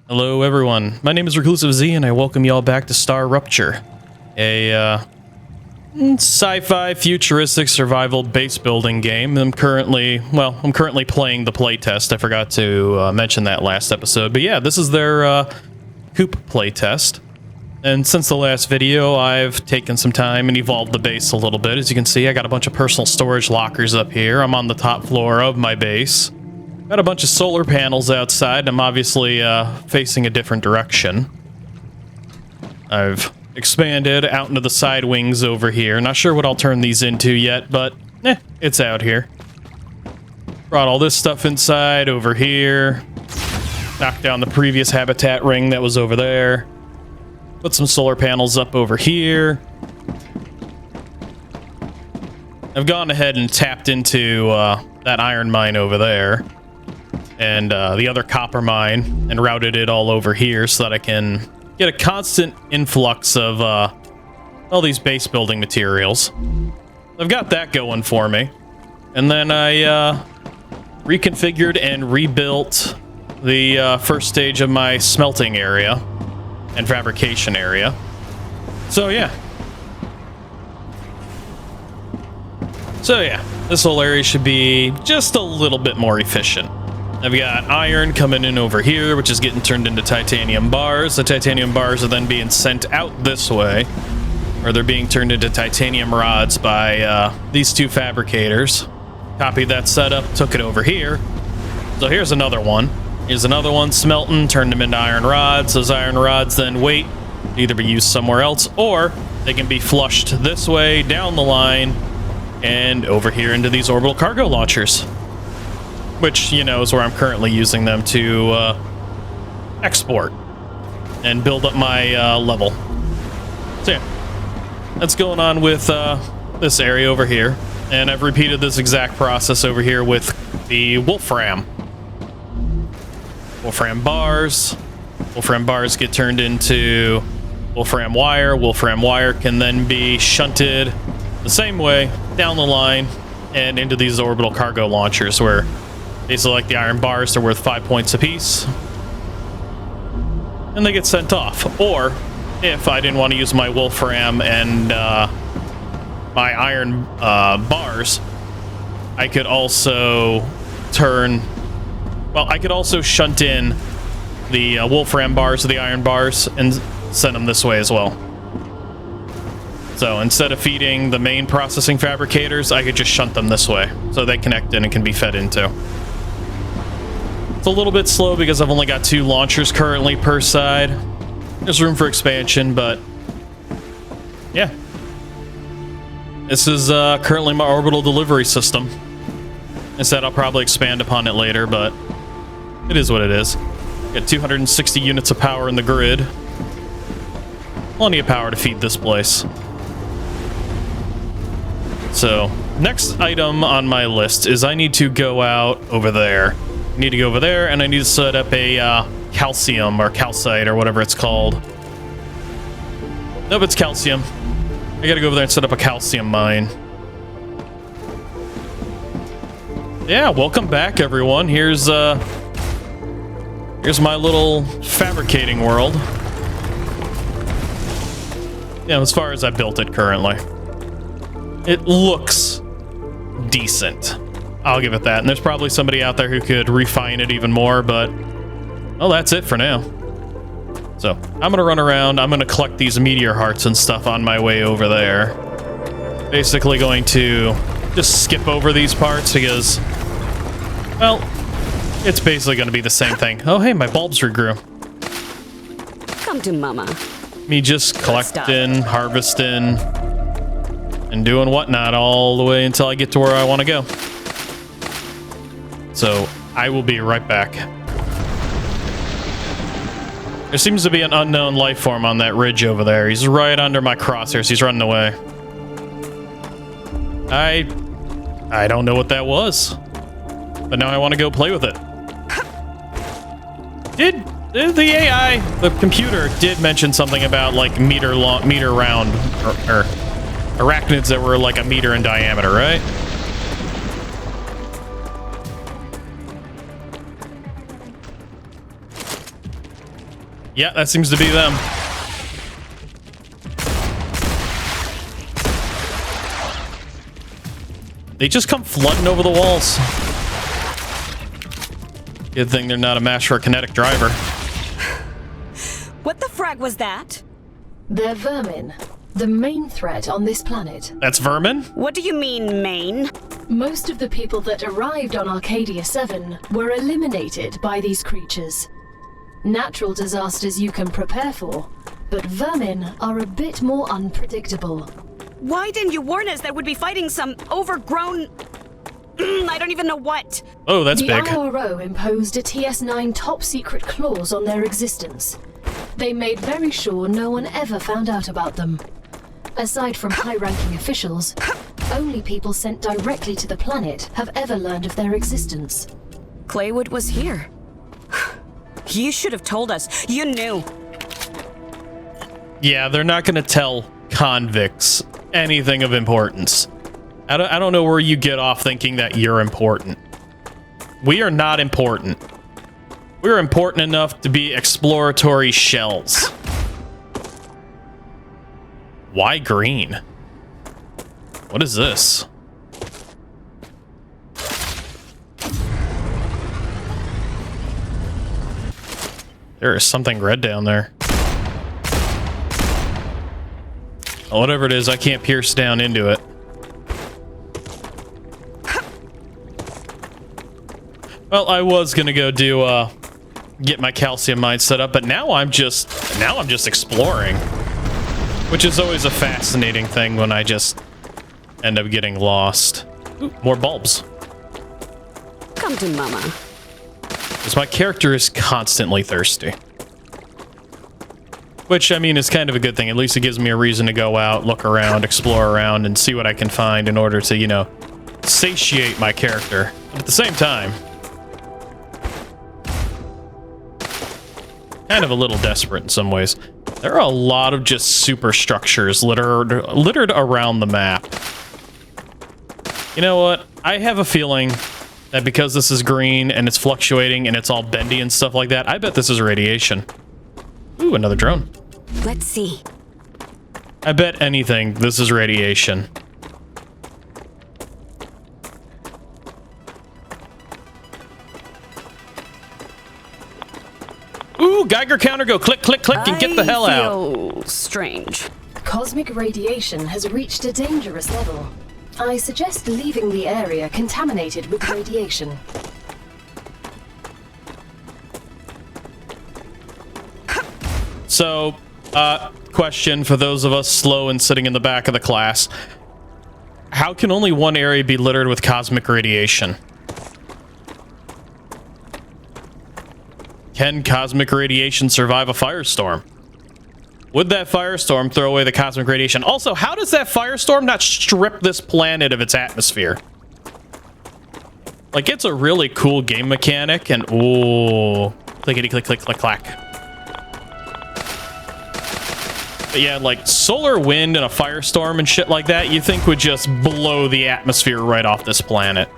Hello everyone, my name is ReclusiveZ and I welcome y'all back to StarRupture, a sci-fi futuristic survival base building game. I'm currently playing the playtest. I forgot to mention that last episode, but yeah, this is their coop playtest. And since the last video, I've taken some time and evolved the base a little bit. As you can see, I got a bunch of personal storage lockers up here. I'm on the top floor of my base. Got a bunch of solar panels outside. I'm obviously facing a different direction. I've expanded out into the side wings over here. Not sure what I'll turn these into yet, but it's out here. Brought all this stuff inside over here. Knocked down the previous habitat ring that was over there. Put some solar panels up over here. I've gone ahead and tapped into that iron mine over there. And the other copper mine, and routed it all over here so that I can get a constant influx of all these base building materials. I've got that going for me. And then I reconfigured and rebuilt the first stage of my smelting area and fabrication area. So yeah. This whole area should be just a little bit more efficient. I've got iron coming in over here, which is getting turned into titanium bars. The titanium bars are then being sent out this way, or they're being turned into titanium rods by these two fabricators. Copied that setup, took it over here. So here's another one. Here's another one smelting, turned them into iron rods. Those iron rods then wait to either be used somewhere else, or they can be flushed this way, down the line, and over here into these orbital cargo launchers. Which, you know, is where I'm currently using them to export and build up my level. So yeah, that's going on with this area over here. And I've repeated this exact process over here with the Wolfram. Wolfram bars. Wolfram bars get turned into Wolfram wire. Wolfram wire can then be shunted the same way down the line and into these orbital cargo launchers where basically, like the iron bars, they're worth 5 points apiece. And they get sent off. Or, if I didn't want to use my Wolfram and my iron bars, I could also I could also shunt in the Wolfram bars or the iron bars and send them this way as well. So, instead of feeding the main processing fabricators, I could just shunt them this way. So they connect in and can be fed into. It's a little bit slow because I've only got 2 launchers currently per side. There's room for expansion, but yeah. This is currently my orbital delivery system. Instead, I'll probably expand upon it later, but it is what it is. Got 260 units of power in the grid. Plenty of power to feed this place. So, next item on my list is I need to go out over there. I need to go over there, and I need to set up a calcium or calcite or whatever it's called. Nope, it's calcium. I gotta go over there and set up a calcium mine. Yeah, welcome back, everyone. Here's my little fabricating world. Yeah, as far as I built it currently. It looks decent. I'll give it that. And there's probably somebody out there who could refine it even more, but well, that's it for now. So I'm gonna run around. I'm gonna collect these meteor hearts and stuff on my way over there. Basically going to just skip over these parts because, well, it's basically gonna be the same thing. Oh, hey, my bulbs regrew. Come to mama. Me just collecting, harvesting, and doing whatnot all the way until I get to where I want to go. So, I will be right back. There seems to be an unknown life form on that ridge over there. He's right under my crosshairs. He's running away. I don't know what that was. But now I want to go play with it. Did the AI, the computer, did mention something about, like, meter round, or arachnids that were like a meter in diameter, right? Yeah, that seems to be them. They just come flooding over the walls. Good thing they're not a match for a kinetic driver. What the frag was that? They're vermin, the main threat on this planet. That's vermin? What do you mean, main? Most of the people that arrived on Arcadia 7 were eliminated by these creatures. Natural disasters you can prepare for, but vermin are a bit more unpredictable. Why didn't you warn us that we'd be fighting some overgrown... I don't even know what. Oh, that's big. The IRO imposed a TS9 top-secret clause on their existence. They made very sure no one ever found out about them. Aside from high-ranking officials, only people sent directly to the planet have ever learned of their existence. Claywood was here. You should have told us. You knew. Yeah, they're not going to tell convicts anything of importance. I don't know where you get off thinking that you're important. We are not important. We're important enough to be exploratory shells. Why green? What is this? There is something red down there. Oh, whatever it is, I can't pierce down into it. Well, I was gonna go do get my calcium mine set up, but now I'm just exploring, which is always a fascinating thing when I just end up getting lost. Ooh, more bulbs. Come to mama. Because my character is constantly thirsty. Which, I mean, is kind of a good thing. At least it gives me a reason to go out, look around, explore around, and see what I can find in order to, you know, satiate my character. But at the same time, kind of a little desperate in some ways. There are a lot of just superstructures littered around the map. You know what? I have a feeling that because this is green and it's fluctuating and it's all bendy and stuff like that, I bet this is radiation. Ooh, another drone. Let's see. I bet anything this is radiation. Ooh, Geiger counter, go click, click, click, and get the hell out. I feel strange. Cosmic radiation has reached a dangerous level. I suggest leaving the area contaminated with radiation. So, question for those of us slow and sitting in the back of the class. How can only one area be littered with cosmic radiation? Can cosmic radiation survive a firestorm? Would that firestorm throw away the cosmic radiation? Also, how does that firestorm not strip this planet of its atmosphere? Like, it's a really cool game mechanic, and ooh, clickety click click click clack. But yeah, like solar wind and a firestorm and shit like that, you think would just blow the atmosphere right off this planet.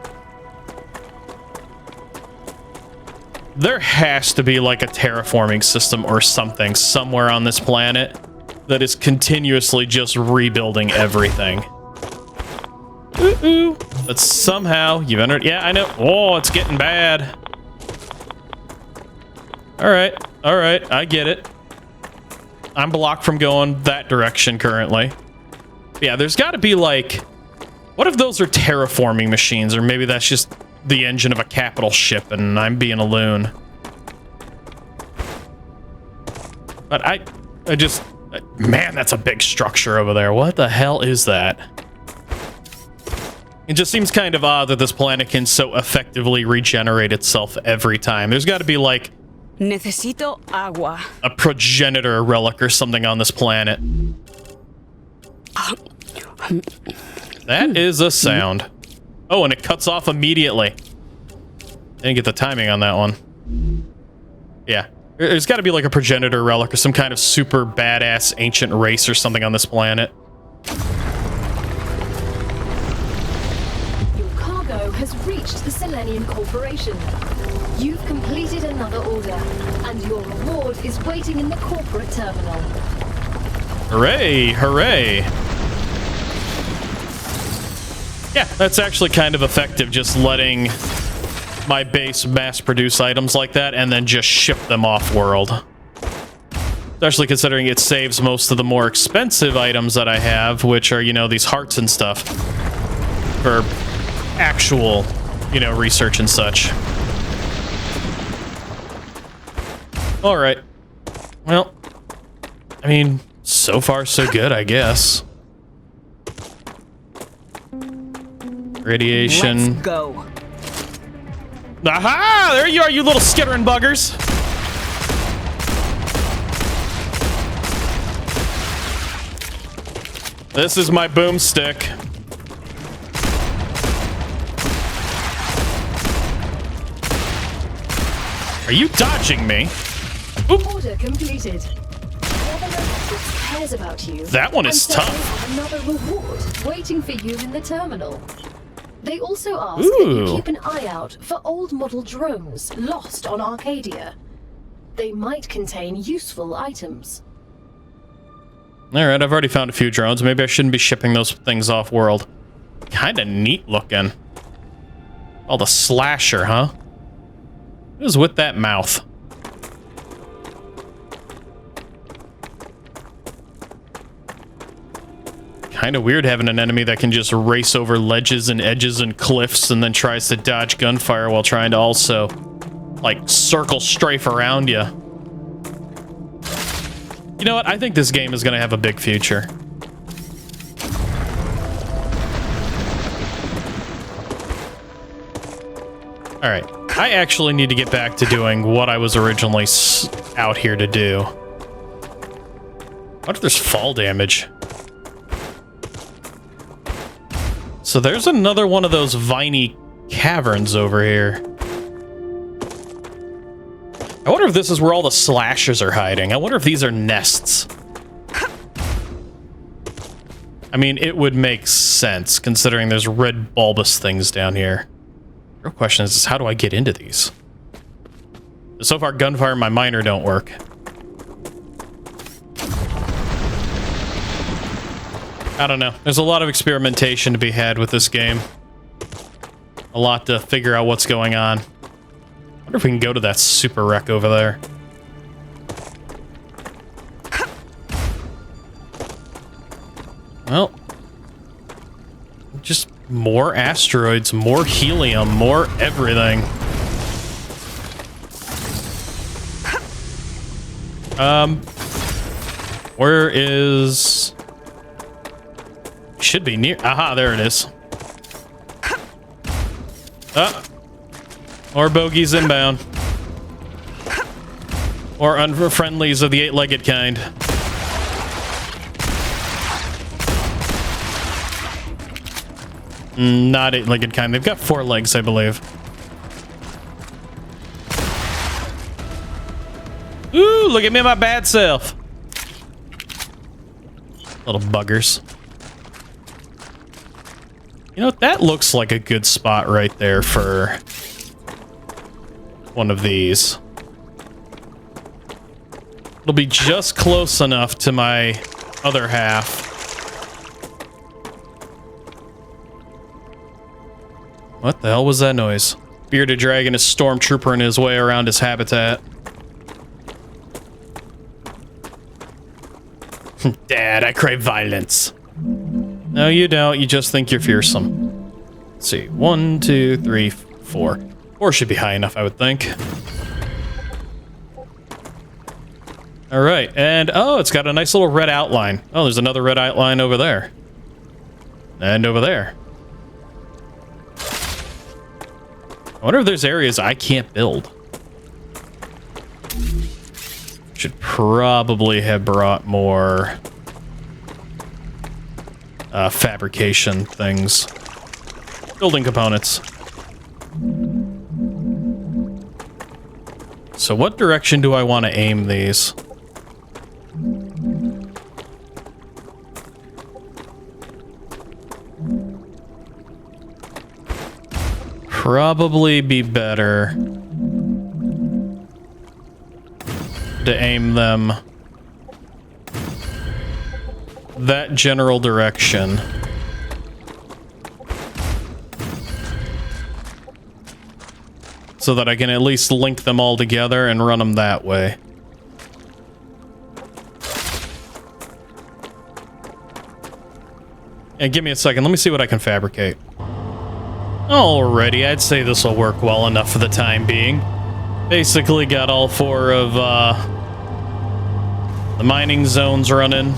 There has to be like a terraforming system or something somewhere on this planet that is continuously just rebuilding everything. Ooh, but somehow you've entered. Yeah, I know. Oh, it's getting bad. All right, I get it. I'm blocked from going that direction currently. Yeah, there's got to be like, what if those are terraforming machines, or maybe that's just the engine of a capital ship and I'm being a loon. But I just, man, that's a big structure over there. What the hell is that? It just seems kind of odd that this planet can so effectively regenerate itself every time. There's got to be like Necesito agua. a progenitor relic or something on this planet. That is a sound. Oh, and it cuts off immediately. Didn't get the timing on that one. Yeah. There's got to be like a progenitor relic or some kind of super badass ancient race or something on this planet. cargo has reached the Selenium Corporation. You've completed another order, and your reward is waiting in the corporate terminal. Hooray! Hooray! Yeah, that's actually kind of effective, just letting my base mass-produce items like that and then just ship them off-world. Especially considering it saves most of the more expensive items that I have, which are, you know, these hearts and stuff, for actual, you know, research and such. Alright. Well, I mean, so far so good, I guess. Radiation. Let's go. Aha! There you are, you little skittering buggers! This is my boomstick. Are you dodging me? Oop. Order completed. Cares about you. That one is and so tough. they have another reward waiting for you in the terminal. They also ask that you keep an eye out for old model drones lost on Arcadia. They might contain useful items. Alright, I've already found a few drones. Maybe I shouldn't be shipping those things off-world. Kinda neat looking. Oh, the slasher, huh? What is with that mouth? Kinda weird having an enemy that can just race over ledges and edges and cliffs and then tries to dodge gunfire while trying to also, like, circle strafe around you. You know what? I think this game is going to have a big future. Alright. I actually need to get back to doing what I was originally out here to do. What if there's fall damage? So there's another one of those viney caverns over here. I wonder if this is where all the slashers are hiding. I wonder if these are nests. I mean, it would make sense, considering there's red bulbous things down here. The real question is how do I get into these? So far, gunfire and my miner don't work. I don't know. There's a lot of experimentation to be had with this game. A lot to figure out what's going on. I wonder if we can go to that super wreck over there. Well, just more asteroids, more helium, more everything. Where is... Should be near... Aha, there it is. Or bogeys inbound. Or unfriendlies of the eight-legged kind. Not eight-legged kind. They've got 4 legs, I believe. Ooh, look at me, my bad self. Little buggers. You know, that looks like a good spot right there for one of these. It'll be just close enough to my other half. What the hell was that noise? Bearded dragon is stormtroopering his way around his habitat. Dad, I crave violence. No, you don't. You just think you're fearsome. Let's see. 1, 2, 3, 4. 4 should be high enough, I would think. All right, and oh, it's got a nice little red outline. Oh, there's another red outline over there. And over there. I wonder if there's areas I can't build. Should probably have brought more fabrication things. Building components. So what direction do I want to aim these? probably be better to aim them that general direction. So that I can at least link them all together and run them that way. And give me a second, let me see what I can fabricate. Alrighty, I'd say this will work well enough for the time being. Basically got all 4 of the mining zones running.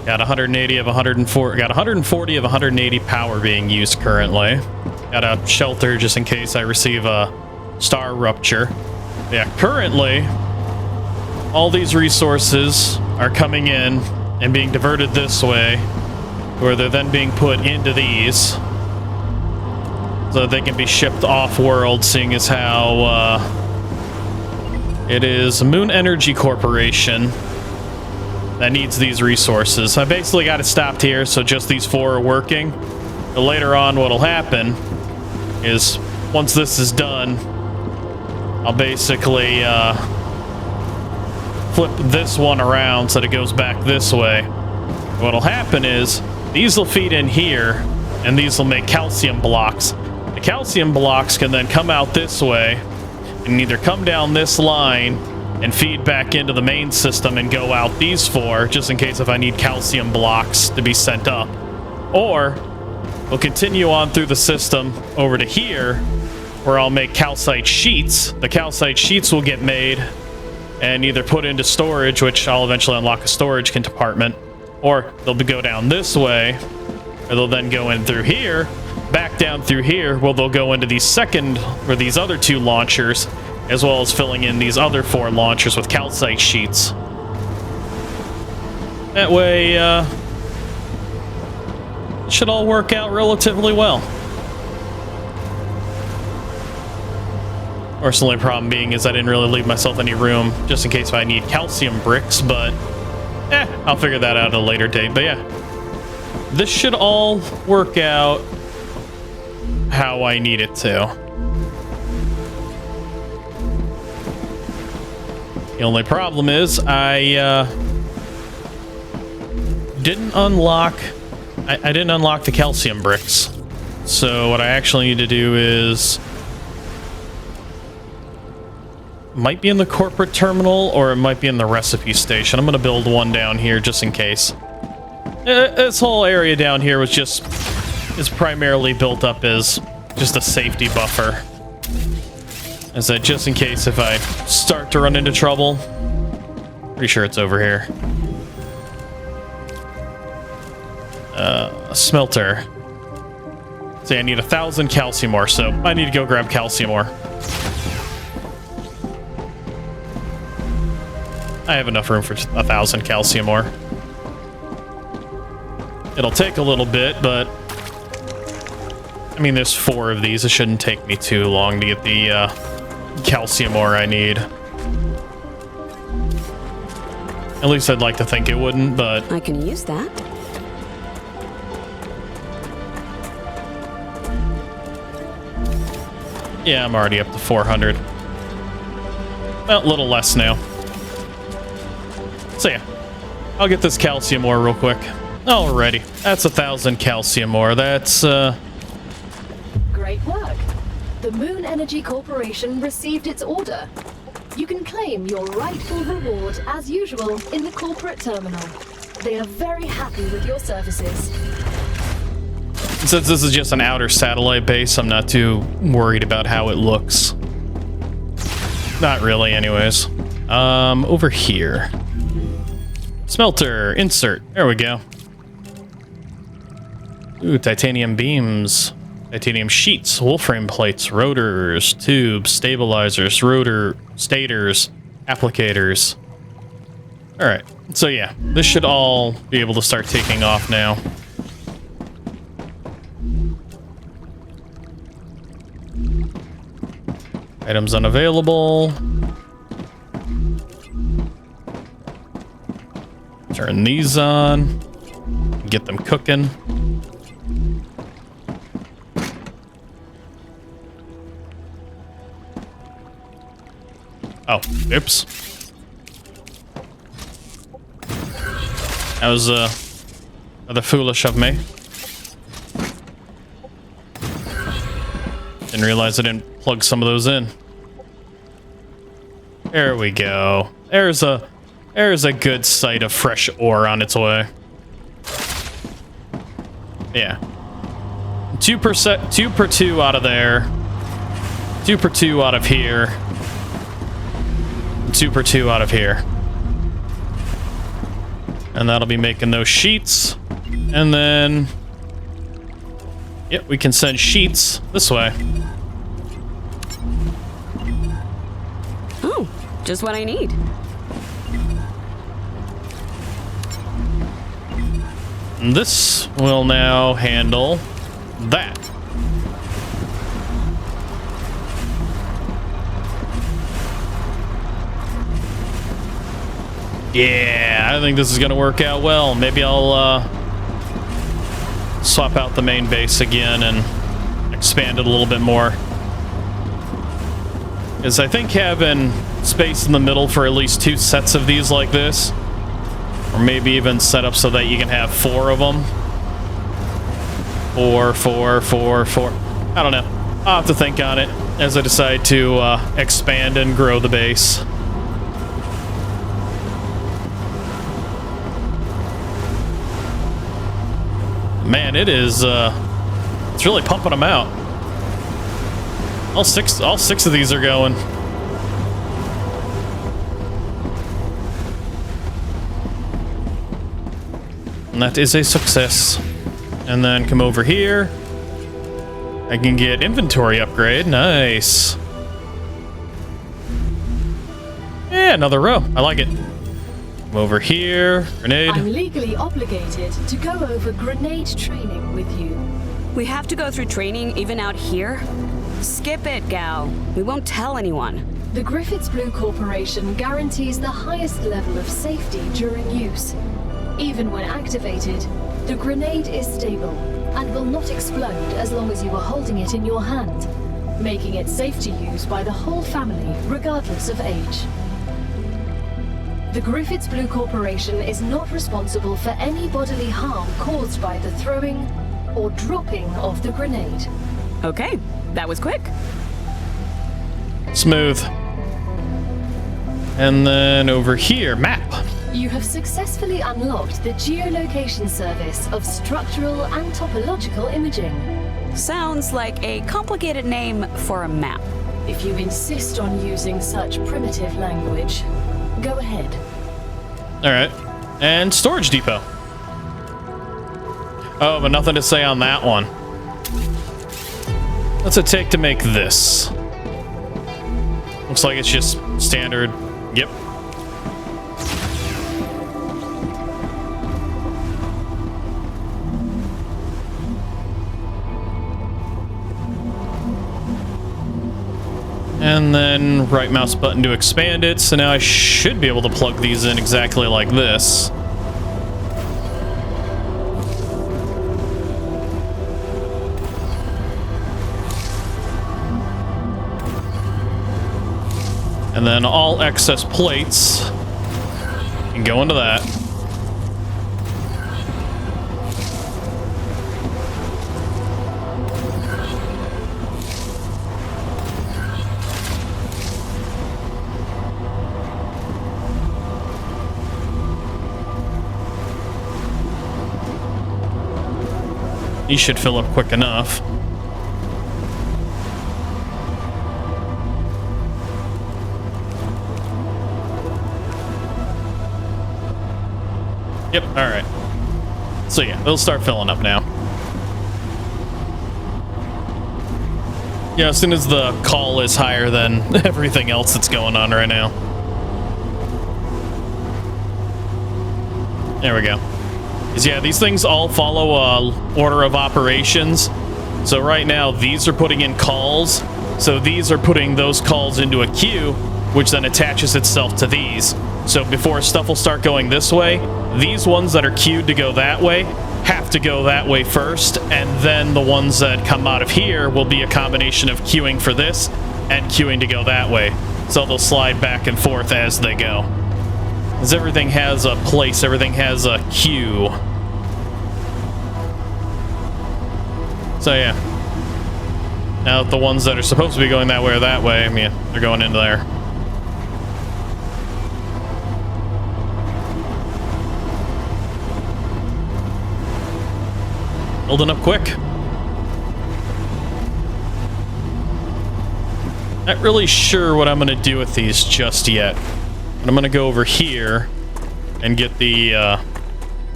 Got 180 of 104, got 140 of 180 power being used currently. Got a shelter just in case I receive a StarRupture. Yeah, currently, all these resources are coming in and being diverted this way, where they're then being put into these, so that they can be shipped off-world, seeing as how it is Moon Energy Corporation that needs these resources. I basically got it stopped here, so just these 4 are working. But later on, what'll happen is, once this is done, I'll basically flip this one around so that it goes back this way. What'll happen is, these will feed in here, and these will make calcium blocks. The calcium blocks can then come out this way, and either come down this line and feed back into the main system and go out these 4, just in case if I need calcium blocks to be sent up. Or, we'll continue on through the system over to here, where I'll make calcite sheets. The calcite sheets will get made and either put into storage, which I'll eventually unlock a storage compartment, or they'll go down this way, or they'll then go in through here, back down through here, where they'll go into these these other 2 launchers, as well as filling in these other 4 launchers with calcite sheets. That way, it should all work out relatively well. Of course, the only problem being is I didn't really leave myself any room, just in case if I need calcium bricks, but I'll figure that out at a later date. But yeah, this should all work out how I need it to. The only problem is I didn't unlock the calcium bricks. So what I actually need to do is, might be in the corporate terminal, or it might be in the recipe station. I'm gonna build one down here just in case. This whole area down here is primarily built up as just a safety buffer. Is that just in case if I start to run into trouble. Pretty sure it's over here. A smelter. See, I need 1,000 calcium ore, so I need to go grab calcium ore. I have enough room for 1,000 calcium ore. It'll take a little bit, but I mean, there's 4 of these. It shouldn't take me too long to get the calcium ore I need. At least I'd like to think it wouldn't, but I can use that. yeah, I'm already up to 400. Well, a little less now. So yeah, I'll get this calcium ore real quick. Alrighty, that's 1,000 calcium ore. That's Great work. The Moon Energy Corporation received its order. You can claim your rightful reward, as usual, in the corporate terminal. They are very happy with your services. Since this is just an outer satellite base, I'm not too worried about how it looks. Not really, anyways. Over here. Smelter, insert. There we go. Ooh, titanium beams. Titanium sheets, wolfram plates, rotors, tubes, stabilizers, rotor, stators, applicators. Alright, so yeah, this should all be able to start taking off now. Items unavailable. Turn these on. Get them cooking. Oh, oops. That was rather foolish of me. Didn't realize I didn't plug some of those in. There we go. There's a good sight of fresh ore on its way. Yeah. 2 per 2 out of there. 2 per 2 out of here. 2 per 2 out of here. And that'll be making those sheets. And then... Yep, we can send sheets this way. Oh, just what I need. And this will now handle that. Yeah, I think this is gonna work out well. Maybe I'll swap out the main base again and expand it a little bit more. Because I think having space in the middle for at least 2 sets of these like this, or maybe even set up so that you can have 4 of them. 4, 4, 4, 4. I don't know. I'll have to think on it as I decide to expand and grow the base. Man, it is, it's really pumping them out. All six of these are going. And that is a success. And then come over here. I can get inventory upgrade. Nice. Yeah, another row. I like it. Come over here. Grenade. I'm legally obligated to go over grenade training with you. We have to go through training even out here? Skip it, gal. We won't tell anyone. The Griffiths Blue Corporation guarantees the highest level of safety during use. Even when activated, the grenade is stable and will not explode as long as you are holding it in your hand, making it safe to use by the whole family, regardless of age. The Griffiths Blue Corporation is not responsible for any bodily harm caused by the throwing or dropping of the grenade. Okay, that was quick. Smooth. And then over here, map. You have successfully unlocked the geolocation service of structural and topological imaging. Sounds like a complicated name for a map. If you insist on using such primitive language, go ahead. All right. And storage depot. Oh, but nothing to say on that one. What's it take to make this? Looks like it's just standard. Yep. And then right mouse button to expand it. So now I should be able to plug these in exactly like this. And then all excess plates can go into that. These should fill up quick enough. Yep, alright. So yeah, they'll start filling up now. Yeah, as soon as the call is higher than everything else that's going on right now. There we go. 'Cause yeah, these things all follow a order of operations. So right now, these are putting in calls. So these are putting those calls into a queue, which then attaches itself to these. So before stuff will start going this way, these ones that are queued to go that way have to go that way first, and then the ones that come out of here will be a combination of queuing for this and queuing to go that way. So they'll slide back and forth as they go. Because everything has a place, everything has a queue. So yeah. Now the ones that are supposed to be going that way or that way, I mean, they're going into there. Building up quick. Not really sure what I'm going to do with these just yet. But I'm going to go over here and get the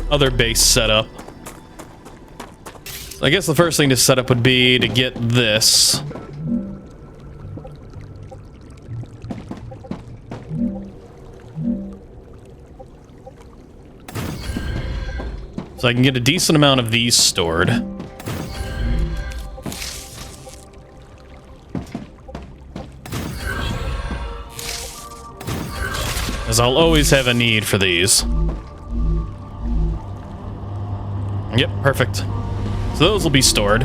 other base set up. So I guess the first thing to set up would be to get this. So I can get a decent amount of these stored. As I'll always have a need for these. Yep, perfect. So those will be stored.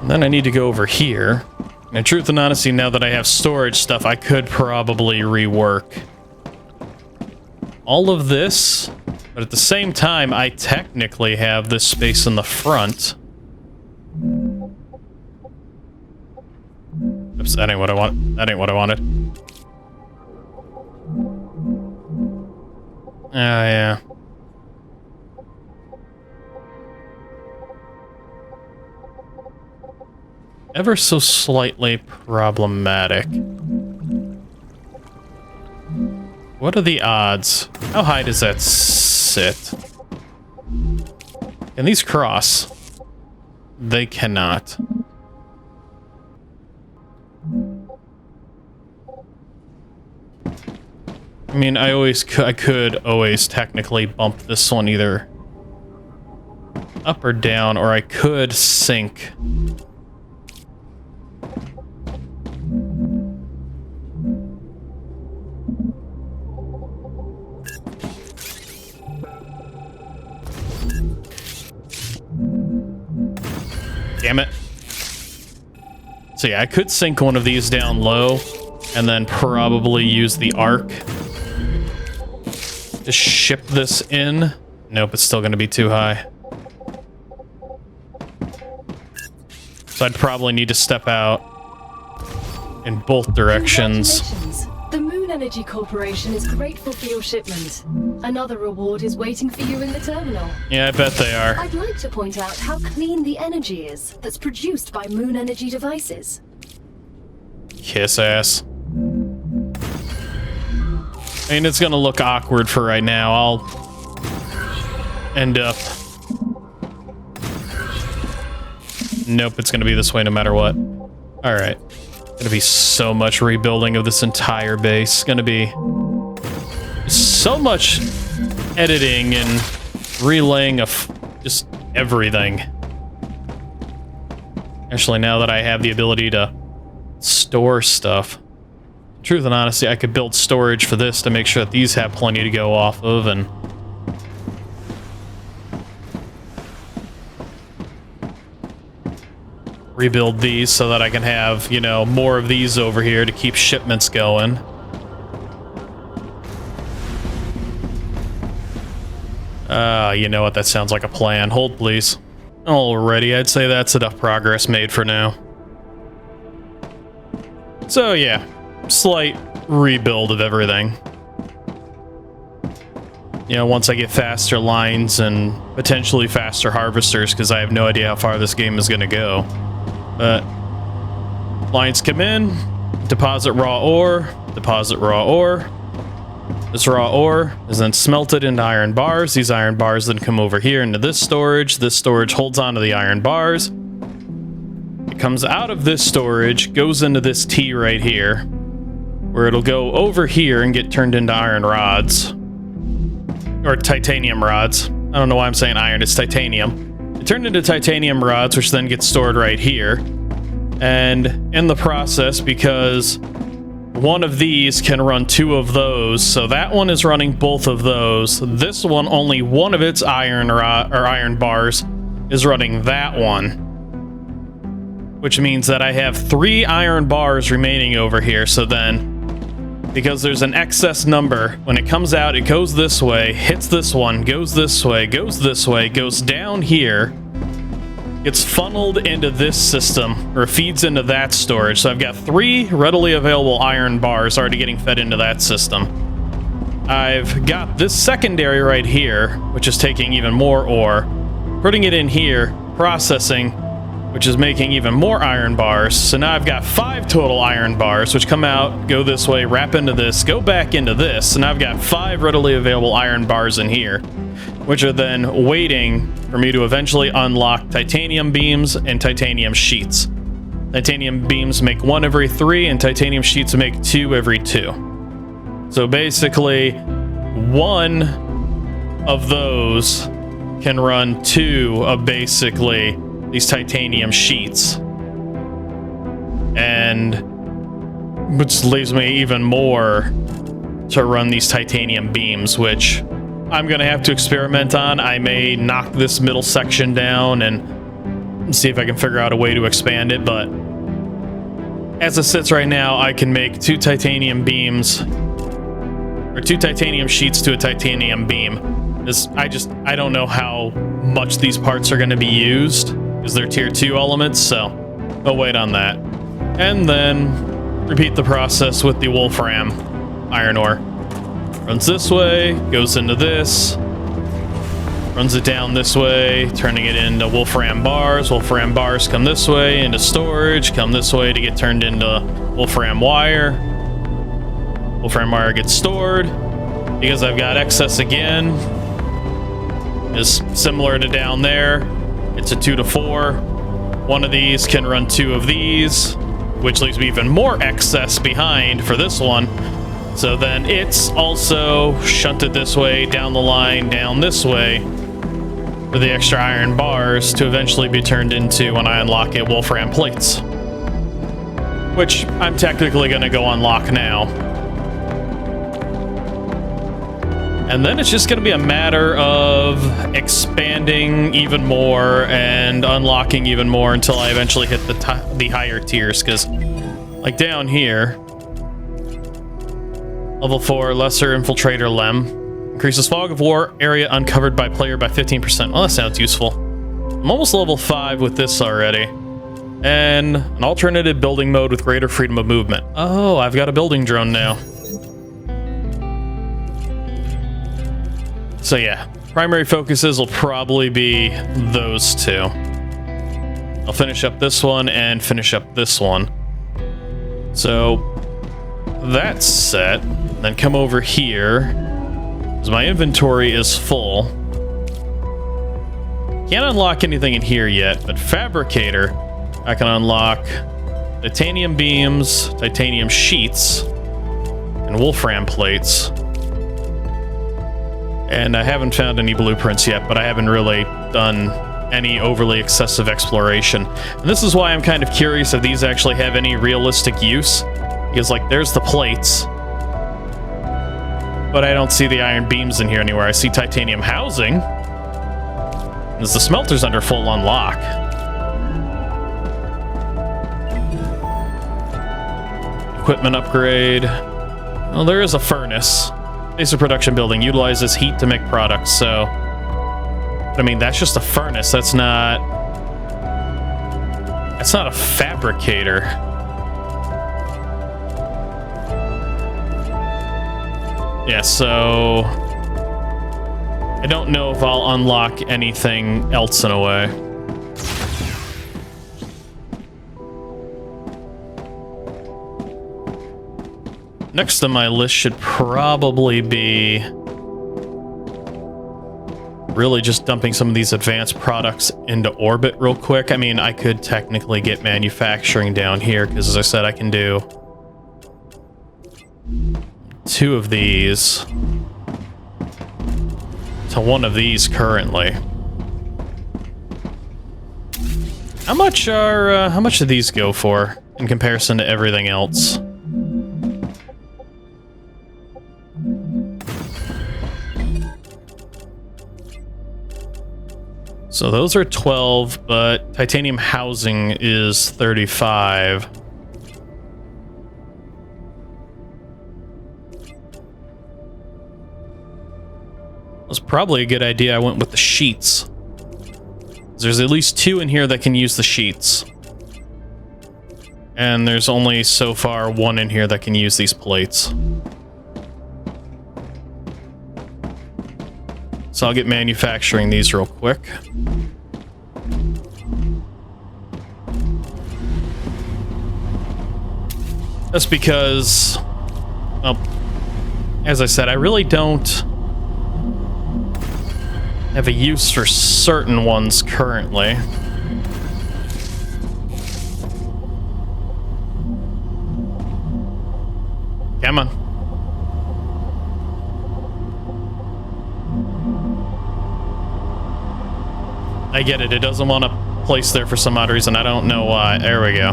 And then I need to go over here. And in truth and honesty, now that I have storage stuff, I could probably rework all of this. But at the same time, I technically have this space in the front. Oops, that ain't what I want. That ain't what I wanted. Oh, yeah. Ever so slightly problematic. What are the odds? How high does that sit? Can these cross? They cannot. I mean, I could always technically bump this one either up or down, or I could sink. Damn it. So yeah, I could sink one of these down low and then probably use the arc to ship this in. Nope, it's still going to be too high. So I'd probably need to step out in both directions. Congratulations. The Moon Energy Corporation is grateful for your shipment. Another reward is waiting for you in the terminal. Yeah, I bet they are. I'd like to point out how clean the energy is that's produced by Moon Energy devices. Kiss ass. I mean, it's gonna look awkward for right now. I'll end up... Nope, it's gonna be this way no matter what. Alright. Gonna be so much rebuilding of this entire base. Gonna be so much editing and relaying of just everything. Actually, now that I have the ability to store stuff, truth and honesty, I could build storage for this to make sure that these have plenty to go off of, and rebuild these so that I can have, you know, more of these over here to keep shipments going. You know what? That sounds like a plan. Hold, please. Alrighty, I'd say that's enough progress made for now. So yeah, slight rebuild of everything. You know, once I get faster lines and potentially faster harvesters, because I have no idea how far this game is going to go. But lines come in, deposit raw ore, deposit raw ore. This raw ore is then smelted into iron bars. These iron bars then come over here into this storage. This storage holds onto the iron bars. It comes out of this storage, goes into this T right here, where it'll go over here and get turned into iron rods. Or titanium rods. I don't know why I'm saying iron, it's titanium. It turned into titanium rods, which then get stored right here. And in the process, because one of these can run two of those, so that one is running both of those. This one, only one of its iron bars is running that one. which means that I have 3 iron bars remaining over here. So then, because there's an excess number, when it comes out, it goes this way, hits this one, goes this way, goes this way, goes down here, gets funneled into this system, or feeds into that storage. So I've got 3 readily available iron bars already getting fed into that system. I've got this secondary right here, which is taking even more ore, putting it in here, processing, which is making even more iron bars. So now I've got 5 total iron bars, which come out, go this way, wrap into this, go back into this. So now I've got 5 readily available iron bars in here, which are then waiting for me to eventually unlock titanium beams and titanium sheets. Titanium beams make 1 every 3, and titanium sheets make 2 every 2. So basically, 1 of those can run 2 of basically these titanium sheets. And which leaves me even more to run these titanium beams, which I'm going to have to experiment on. I may knock this middle section down and see if I can figure out a way to expand it, but as it sits right now, I can make 2 titanium beams, or 2 titanium sheets to a titanium beam. I don't know how much these parts are going to be used, because they're tier 2 elements, so I'll wait on that. And then repeat the process with the wolfram iron ore. Runs this way, goes into this, runs it down this way, turning it into wolfram bars. Wolfram bars come this way into storage, come this way to get turned into wolfram wire. Wolfram wire gets stored. Because I've got excess again, is similar to down there. It's a 2 to 4. One of these can run 2 of these, which leaves me even more excess behind for this one. So then it's also shunted this way, down the line, down this way for the extra iron bars to eventually be turned into, when I unlock it, wolfram plates. Which I'm technically going to go unlock now. And then it's just going to be a matter of expanding even more and unlocking even more until I eventually hit the higher tiers. Because, like down here, level 4, Lesser Infiltrator Lem. Increases fog of war area uncovered by player by 15%. Well, that sounds useful. I'm almost level 5 with this already. And an alternative building mode with greater freedom of movement. Oh, I've got a building drone now. So yeah, primary focuses will probably be those 2. I'll finish up this one and finish up this one. So that's set. Then come over here, because my inventory is full. Can't unlock anything in here yet, but Fabricator, I can unlock titanium beams, titanium sheets, and wolfram plates. And I haven't found any blueprints yet, but I haven't really done any overly excessive exploration. And this is why I'm kind of curious if these actually have any realistic use. Because, like, there's the plates, but I don't see the iron beams in here anywhere. I see titanium housing. As the smelter's under full unlock. Equipment upgrade. Well, there is a furnace. Basic production building utilizes heat to make products, so... I mean, that's just a furnace. That's not a fabricator. Yeah, so... I don't know if I'll unlock anything else in a way. Next on my list should probably be really just dumping some of these advanced products into orbit real quick. I mean, I could technically get manufacturing down here, because as I said, I can do 2 of these to 1 of these currently. How much do these go for in comparison to everything else? So those are 12, but titanium housing is 35. It was probably a good idea I went with the sheets. There's at least 2 in here that can use the sheets. And there's only so far 1 in here that can use these plates. So I'll get manufacturing these real quick. That's because, well, as I said, I really don't have a use for certain ones currently. Come on. I get it. It doesn't want to place there for some odd reason. I don't know why. There we go.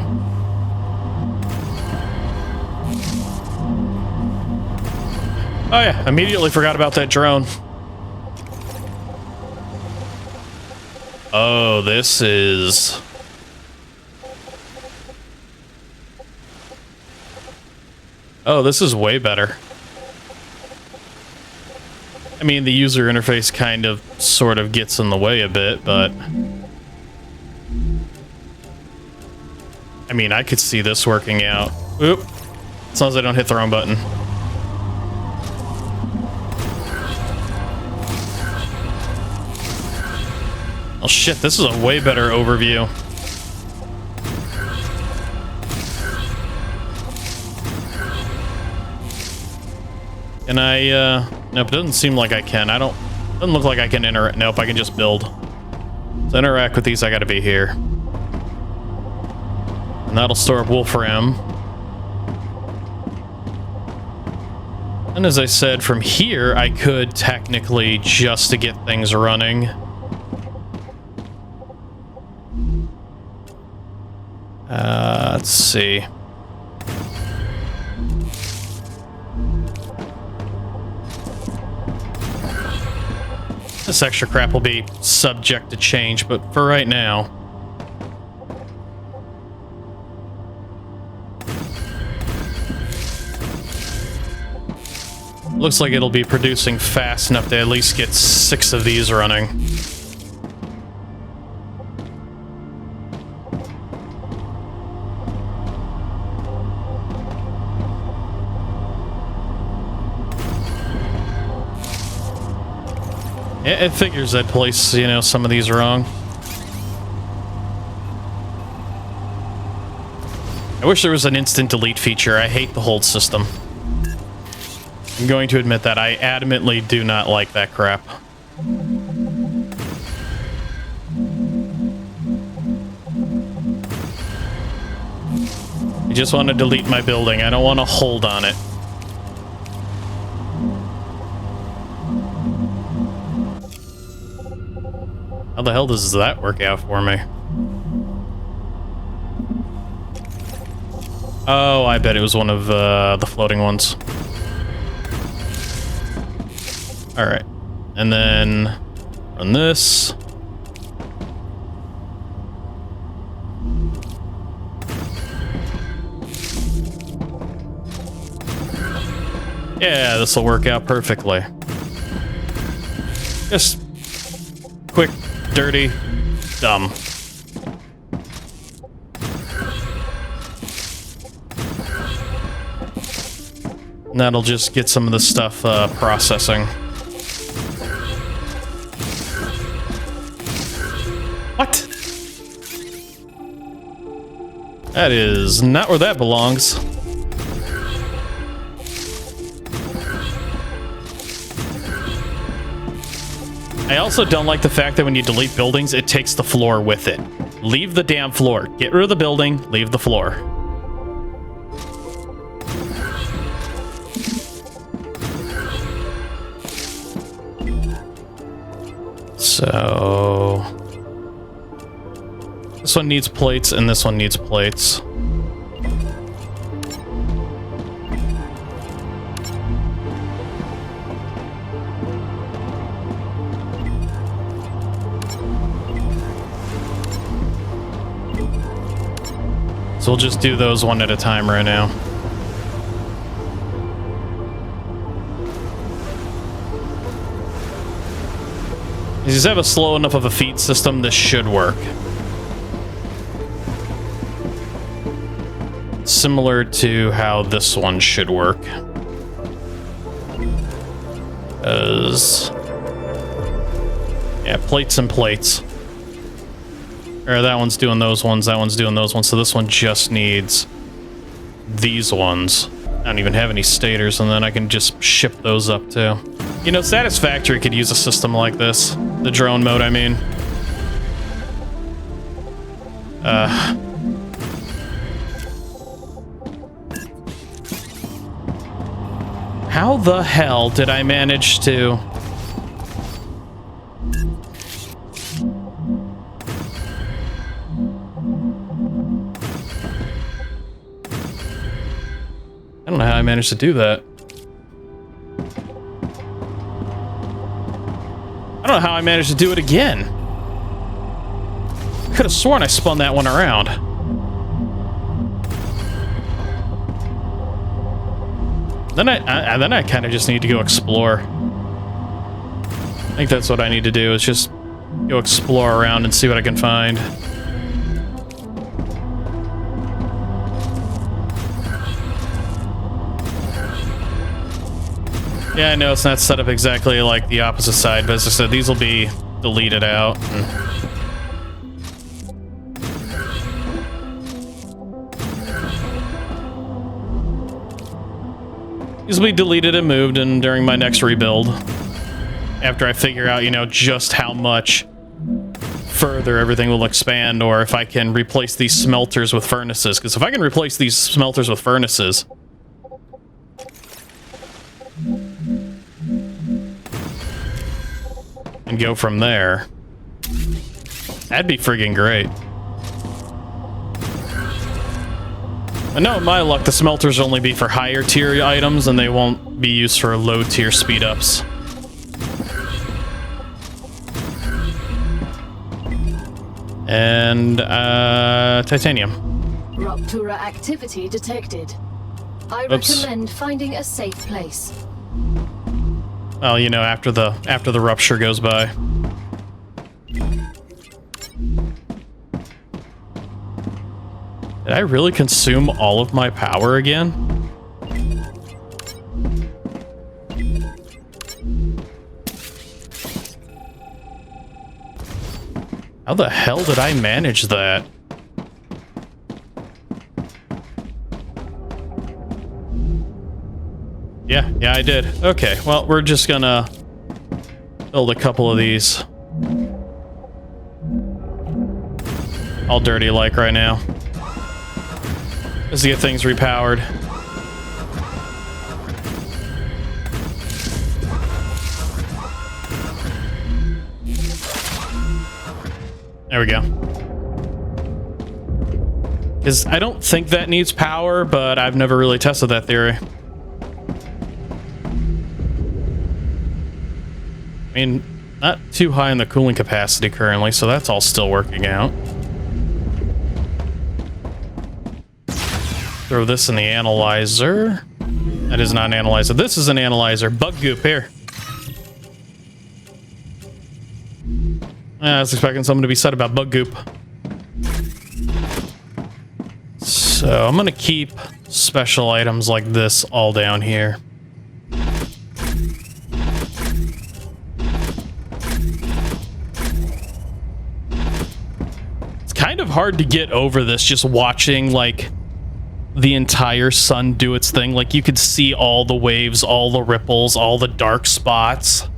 Oh yeah, immediately forgot about that drone. Oh, this is... Oh, this is way better. I mean, the user interface kind of, sort of gets in the way a bit, but... I mean, I could see this working out. Oop. As long as I don't hit the wrong button. Oh shit, this is a way better overview. Can I, nope, it doesn't seem like I can. Doesn't look like I can interact. Nope, I can just build. To interact with these, I gotta be here. And that'll store up Wolfram. And as I said, from here, I could technically, just to get things running, let's see. This extra crap will be subject to change, but for right now... Looks like it'll be producing fast enough to at least get 6 of these running. It figures I'd place, you know, some of these wrong. I wish there was an instant delete feature. I hate the hold system. I'm going to admit that. I adamantly do not like that crap. I just want to delete my building. I don't want to hold on it. How the hell does that work out for me? Oh, I bet it was one of the floating ones. Alright. And then run this. Yeah, this will work out perfectly. Just quick, dirty, dumb. And that'll just get some of the stuff processing. What? That is not where that belongs. I also don't like the fact that when you delete buildings, it takes the floor with it. Leave the damn floor. Get rid of the building, leave the floor. So... this one needs plates, and this one needs plates. So we'll just do those one at a time right now. If you have a slow enough of a feed system, this should work. Similar to how this one should work. Yeah, plates and plates. Or that one's doing those ones, that one's doing those ones, so this one just needs these ones. I don't even have any stators, and then I can just ship those up too. You know, Satisfactory could use a system like this. The drone mode, I mean. How the hell did I manage to... I don't know how I managed to do that. I don't know how I managed to do it again. I could have sworn I spun that one around. Then I kind of just need to go explore. I think that's what I need to do, is just go explore around and see what I can find. Yeah, I know it's not set up exactly like the opposite side, but as I said, these will be deleted out. These will be deleted and moved and during my next rebuild. After I figure out, you know, just how much further everything will expand, or if I can replace these smelters with furnaces. Because if I can replace these smelters with furnaces... and go from there, that'd be friggin' great. I know in my luck the smelters will only be for higher tier items and they won't be used for low tier speed ups. And titanium. Ruptura activity detected. I recommend finding a safe place. Well, you know, after the rupture goes by. Did I really consume all of my power again? How the hell did I manage that? Yeah, I did. Okay, well, we're just gonna build a couple of these. All dirty like right now. Just to get things repowered. There we go. Because I don't think that needs power, but I've never really tested that theory. I mean, not too high in the cooling capacity currently, so that's all still working out. Throw this in the analyzer. That is not an analyzer. This is an analyzer. Bug goop here. I was expecting something to be said about bug goop. So I'm gonna keep special items like this all down here. Kind of hard to get over this just watching like the entire sun do its thing. Like you could see all the waves, all the ripples, all the dark spots.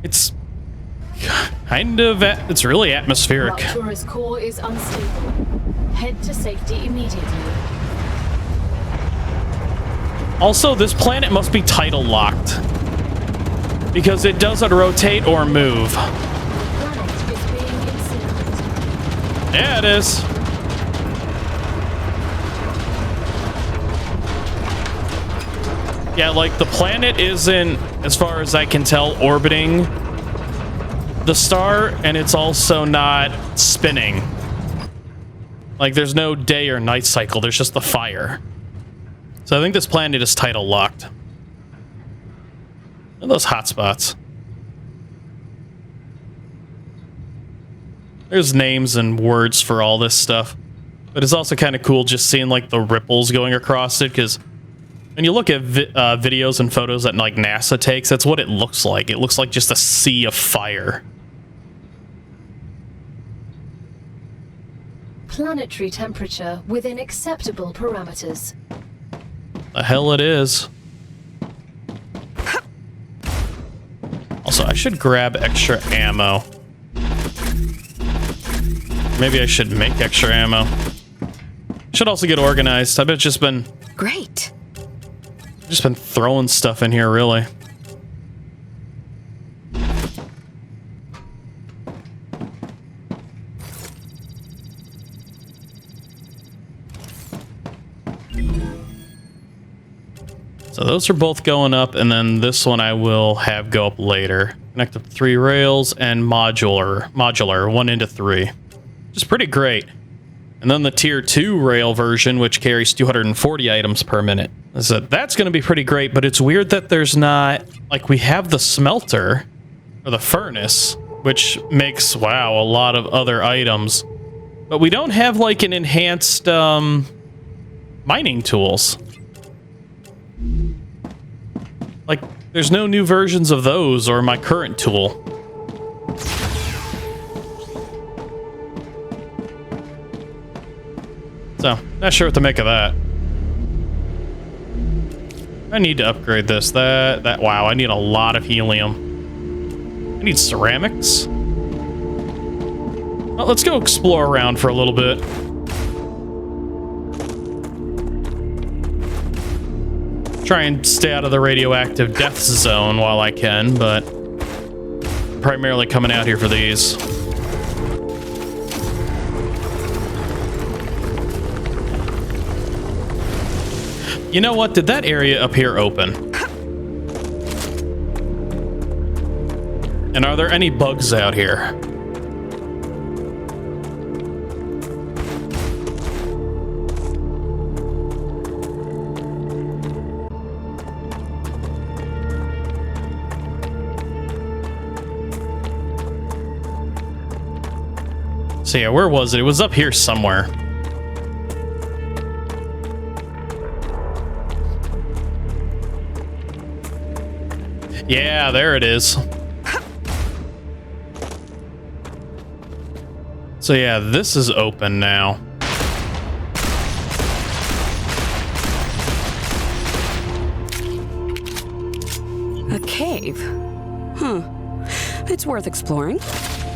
It's kind of it's really atmospheric. Ruptura's core is unstable. Head to safety immediately. Also, this planet must be tidal locked because it doesn't rotate or move. Yeah, it is. Yeah, like the planet isn't, as far as I can tell, orbiting the star, and it's also not spinning. Like, there's no day or night cycle, there's just the fire. So I think this planet is title locked. Look at those hotspots. There's names and words for all this stuff. But it's also kind of cool just seeing, like, the ripples going across it, because when you look at videos and photos that, like, NASA takes, that's what it looks like. It looks like just a sea of fire. Planetary temperature within acceptable parameters. The hell it is. Also, I should grab extra ammo. Maybe I should make extra ammo. Should also get organized. I bet it's just been... Great. Just been throwing stuff in here, really. So those are both going up, and then this one I will have go up later. Connect up 3 rails and modular 1 into 3. Which is pretty great. And then the tier 2 rail version, which carries 240 items per minute. So that's going to be pretty great, but it's weird that there's not... Like, we have the smelter, or the furnace, which makes, wow, a lot of other items. But we don't have, like, an enhanced, mining tools. Like, there's no new versions of those, or my current tool. So, not sure what to make of that. I need to upgrade this. Wow, I need a lot of helium. I need ceramics. Well, let's go explore around for a little bit. Try and stay out of the radioactive death zone while I can, but primarily coming out here for these. You know what? Did that area up here open? And are there any bugs out here? So yeah, where was it? It was up here somewhere. Yeah, there it is. So yeah, this is open now. A cave. Huh. It's worth exploring.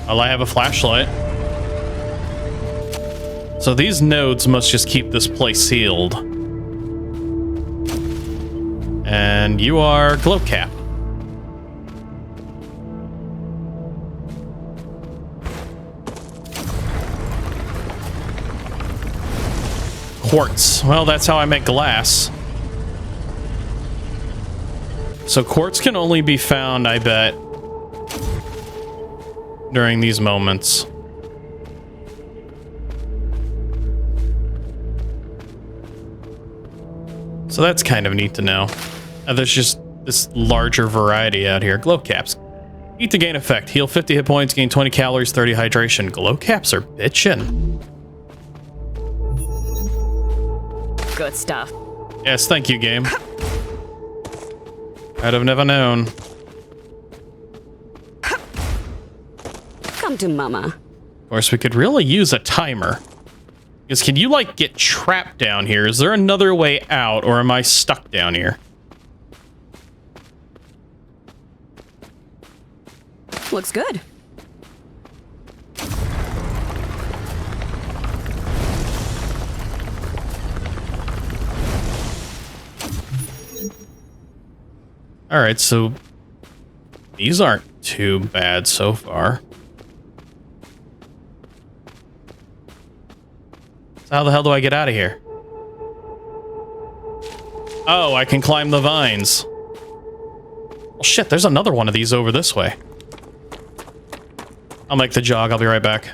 Well, I have a flashlight. So these nodes must just keep this place sealed. And you are glow cap. Quartz. Well, that's how I make glass. So quartz can only be found, I bet, during these moments. So that's kind of neat to know. There's just this larger variety out here. Glow caps. Eat to gain effect. Heal 50 hit points, gain 20 calories, 30 hydration. Glow caps are bitchin'. Good stuff. Yes, thank you, game. I'd have never known. Come to mama. Of course, we could really use a timer. Because can you, like, get trapped down here? Is there another way out, or am I stuck down here? Looks good. Alright, so these aren't too bad so far. So how the hell do I get out of here? Oh, I can climb the vines. Well, shit, there's another one of these over this way. I'll make the jog. I'll be right back.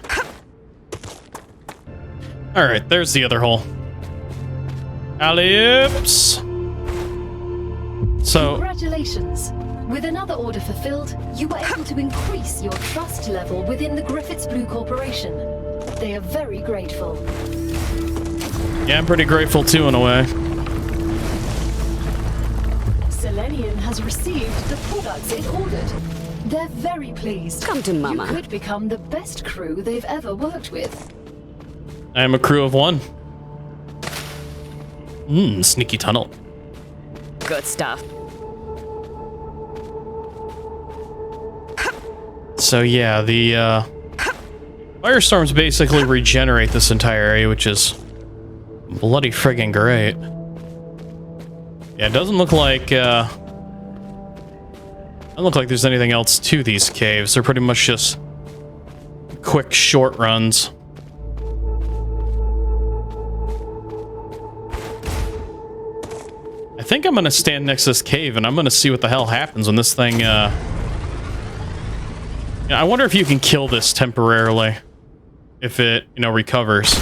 All right, there's the other hole. Alley-oops. So, Congratulations. With another order fulfilled, you were able to increase your trust level within the Griffiths Blue Corporation. They are very grateful. yeah, I'm pretty grateful too, in a way. Selenium has received the products it ordered. They're very pleased. Come to Mama. You could become the best crew they've ever worked with. I am a crew of one. Sneaky tunnel. Good stuff. So yeah, the firestorms basically regenerate this entire area, which is bloody friggin' great. Yeah, it doesn't look like there's anything else to these caves. They're pretty much just quick short runs. I think I'm gonna stand next to this cave and I'm gonna see what the hell happens when this thing I wonder if you can kill this temporarily if it, recovers.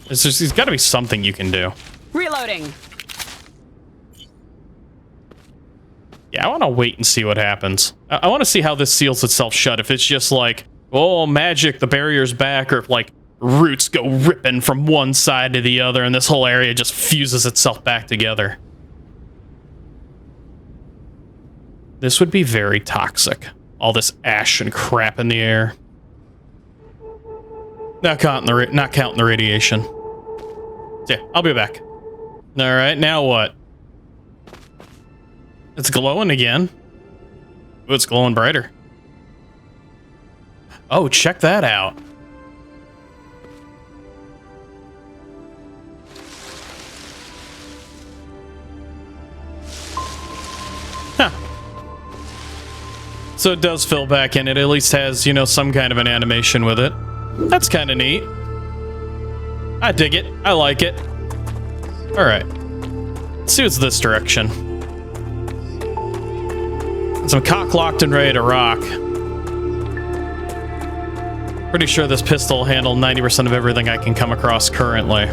There's got to be something you can do. Reloading. Yeah, I want to wait and see what happens. I want to see how this seals itself shut. If it's just like, oh, magic, the barrier's back, or if like roots go ripping from one side to the other and this whole area just fuses itself back together. This would be very toxic. All this ash and crap in the air. Not counting the radiation. Yeah, I'll be back. All right, now what? It's glowing again. Ooh, it's glowing brighter. Oh, check that out. Huh. So it does fill back in. It at least has, some kind of an animation with it. That's kind of neat. I dig it. I like it. All right. Let's see what's this direction. I'm cock-locked and ready to rock. Pretty sure this pistol will handle 90% of everything I can come across currently.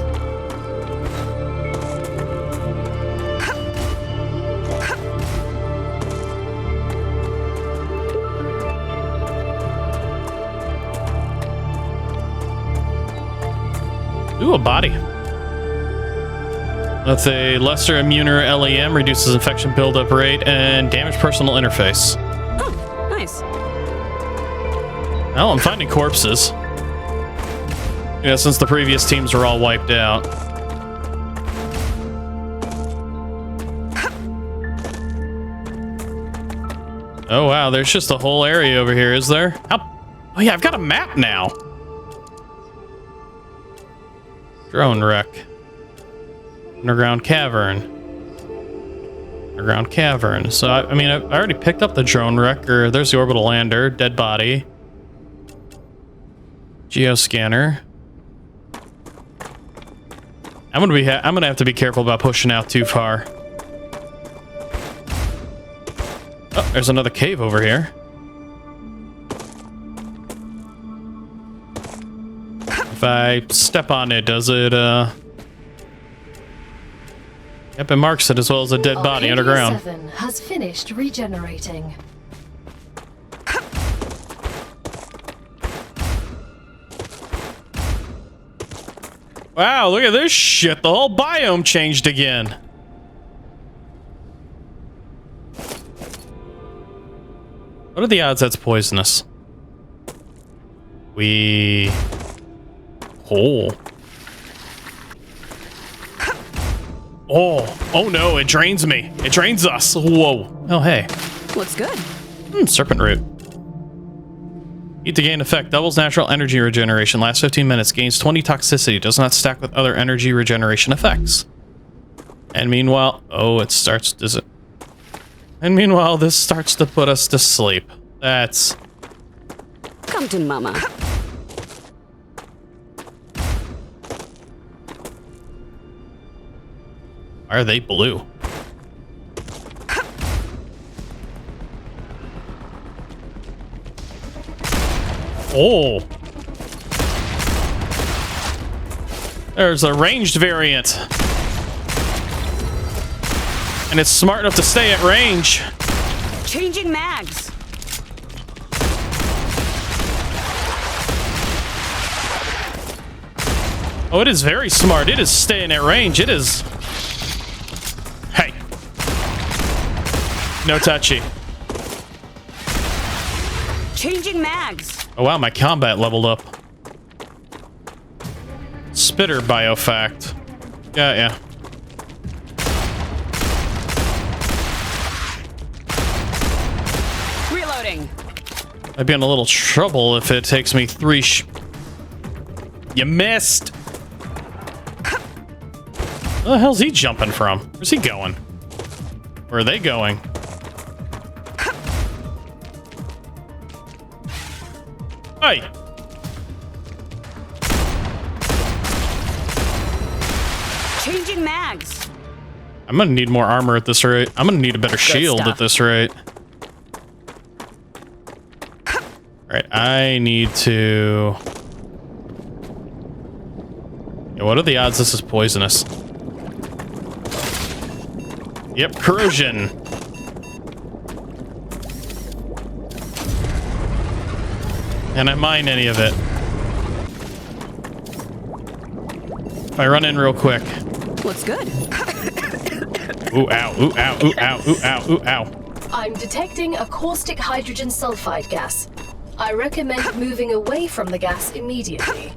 Ooh, a body. That's a lesser immuner LEM, reduces infection buildup rate and damaged personal interface. Oh, nice. Well, I'm finding corpses. Yeah, since the previous teams were all wiped out. Oh wow, there's just a whole area over here, is there? Oh yeah, I've got a map now. Drone wreck. Underground cavern. Underground cavern. So, I mean, I already picked up the drone wreck, or there's the orbital lander, dead body. Geoscanner. I'm gonna have to be careful about pushing out too far. Oh, there's another cave over here. If I step on it, does it, Yep, it marks it as well as a dead body underground. 7 has finished regenerating. Wow, look at this shit. The whole biome changed again. What are the odds that's poisonous? Oh no, it drains me. It drains us. Whoa. Oh, hey. Looks good. Serpent root. Heat to gain effect. Doubles natural energy regeneration. Lasts 15 minutes. Gains 20 toxicity. Does not stack with other energy regeneration effects. And meanwhile... Oh, it starts... Does it... And meanwhile, this starts to put us to sleep. That's... Come to Mama. Why are they blue? Oh. There's a ranged variant. And it's smart enough to stay at range. Changing mags. Oh, it is very smart. It is staying at range. It is... Hey. No touchy. Changing mags. Oh, wow, my combat leveled up. Spitter biofact. Yeah. Reloading. I'd be in a little trouble if it takes me 3 You missed! Where the hell's he jumping from? Where's he going? Where are they going? Hey! Changing mags. I'm gonna need more armor at this rate. I'm gonna need a better shield at this rate. Alright, I need to... Yeah, what are the odds this is poisonous? Yep, corrosion. Can I mine any of it? If I run in real quick. Looks good. Ooh, ow, ooh, ow, ooh, ow, ooh, ow, ooh, ow. I'm detecting a caustic hydrogen sulfide gas. I recommend moving away from the gas immediately.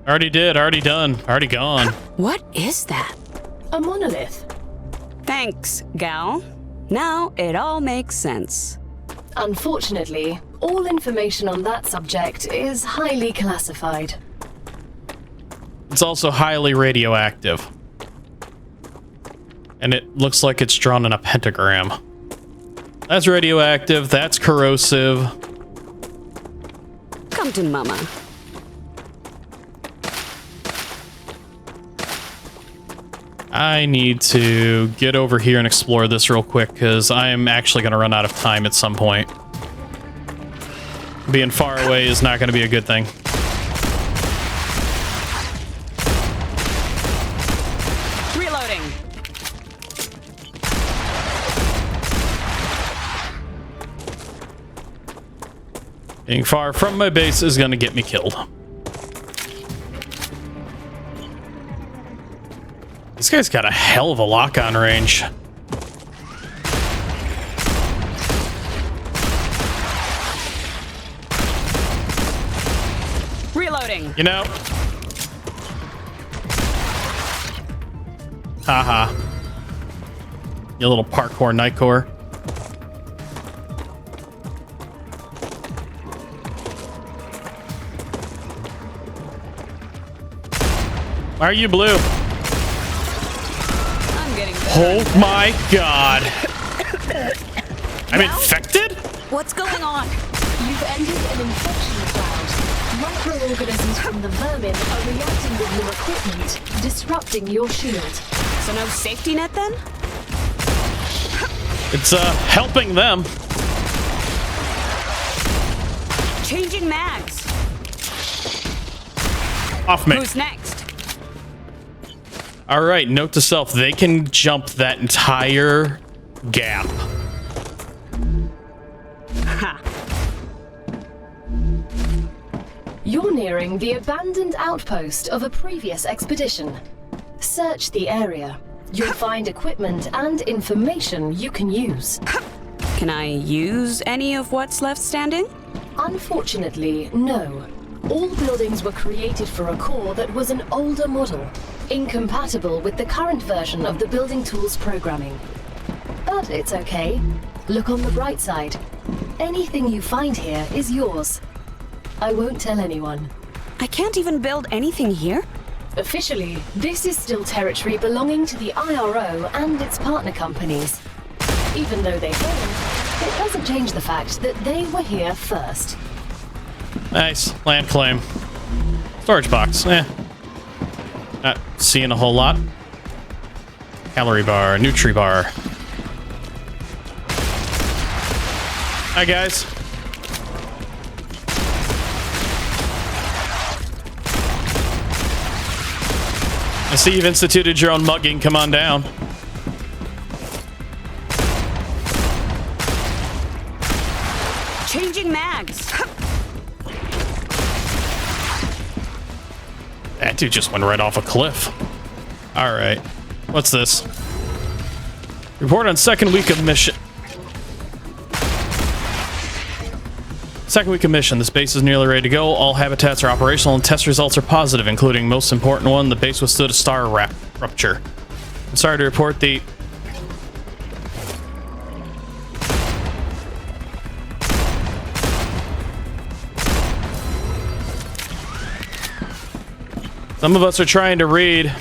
Already did, already done, already gone. What is that? A monolith. Thanks, gal. Now it all makes sense. Unfortunately, all information on that subject is highly classified. It's also highly radioactive. And it looks like it's drawn in a pentagram. That's radioactive, that's corrosive. Come to mama. I need to get over here and explore this real quick, because I am actually going to run out of time at some point. Being far away is not going to be a good thing. Reloading. Being far from my base is going to get me killed. This guy's got a hell of a lock-on range. Reloading. You know? Haha. You little parkour nightcore. Why are you blue? Oh my god. I'm infected? What's going on? You've entered an infection cloud. Microorganisms from the vermin are reacting with your equipment, disrupting your shield. So no safety net then? It's helping them. Changing mags. Off me. Who's next? All right, note to self, they can jump that entire gap. Ha. You're nearing the abandoned outpost of a previous expedition. Search the area. You'll find equipment and information you can use. Can I use any of what's left standing? Unfortunately, no. All buildings were created for a core that was an older model, incompatible with the current version of the building tools programming. But it's okay. Look on the bright side. Anything you find here is yours. I won't tell anyone. I can't even build anything here? Officially, this is still territory belonging to the IRO and its partner companies. Even though they failed, it doesn't change the fact that they were here first. Nice. Land claim. Storage box. Not seeing a whole lot. Calorie bar. Nutri bar. Hi, guys. I see you've instituted your own mugging. Come on down. Changing mags. That dude just went right off a cliff. All right. What's this? Report on second week of mission. Second week of mission. This base is nearly ready to go. All habitats are operational and test results are positive, including most important one, the base withstood a star rupture. I'm sorry to report the... Some of us are trying to read.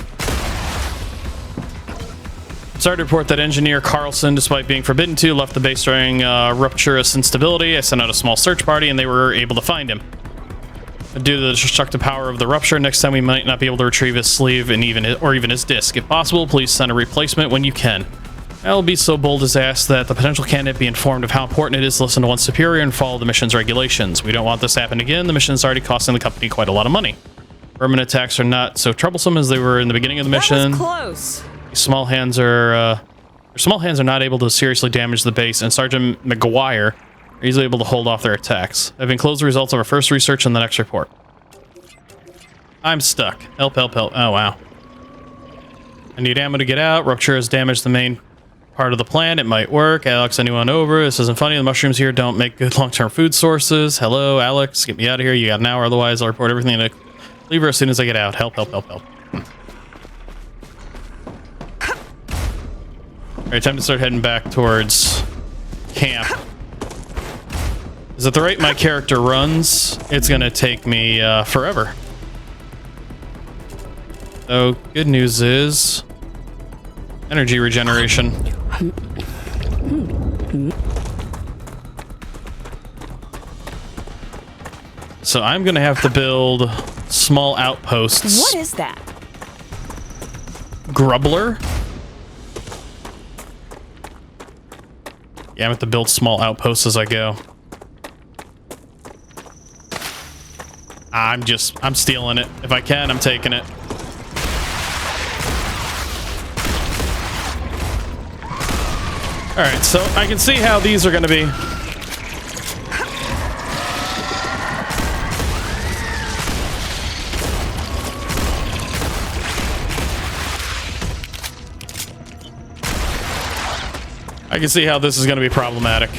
Sorry to report that engineer Carlson, despite being forbidden to, left the base during rupturous instability. I sent out a small search party and they were able to find him. Due to the destructive power of the rupture, next time we might not be able to retrieve his sleeve and even his disc. If possible, please send a replacement when you can. I'll be so bold as to ask that the potential candidate be informed of how important it is to listen to one's superior and follow the mission's regulations. We don't want this to happen again. The mission is already costing the company quite a lot of money. Permanent attacks are not so troublesome as they were in the beginning of the mission. That was close. Small hands are not able to seriously damage the base, and Sergeant McGuire are easily able to hold off their attacks. I've enclosed the results of our first research in the next report. I'm stuck. Help, help, help. Oh, wow. I need ammo to get out. Rupture has damaged the main part of the plant. It might work. Alex, anyone over? This isn't funny. The mushrooms here don't make good long-term food sources. Hello, Alex. Get me out of here. You got an hour. Otherwise, I'll report everything to leave her as soon as I get out. Help, help, help, help. Alright, time to start heading back towards camp. Is at the rate my character runs, it's gonna take me forever. So, good news is energy regeneration. So I'm gonna have to build small outposts. What is that? Grubbler? Yeah, I'm going to have to build small outposts as I go. I'm stealing it. If I can, I'm taking it. Alright, so I can see how these are going to be. I can see how this is going to be problematic.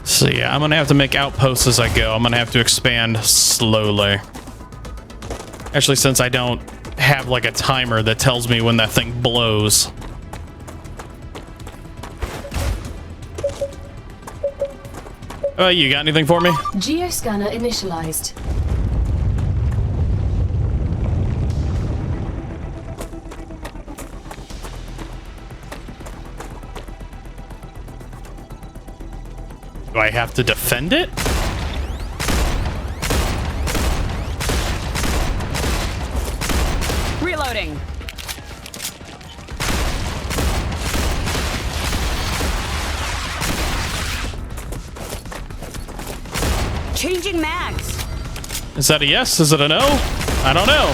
So yeah, I'm going to have to make outposts as I go. I'm going to have to expand slowly. Actually, since I don't have like a timer that tells me when that thing blows. You got anything for me? Geoscanner initialized. Do I have to defend it? Reloading. Changing mags. Is that a yes? Is it a no? I don't know.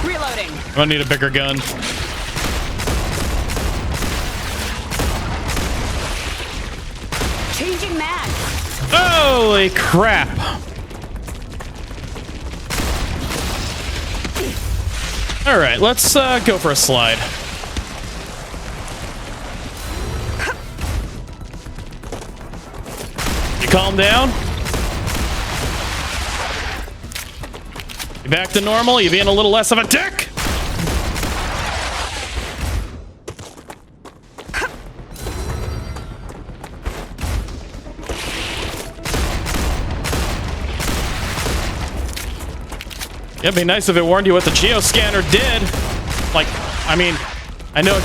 Reloading. I'm gonna need a bigger gun. Changing mags. Holy crap. All right, let's go for a slide. Calm down. You back to normal? You being a little less of a dick? It'd be nice if it warned you what the geoscanner did. Like, I mean, I know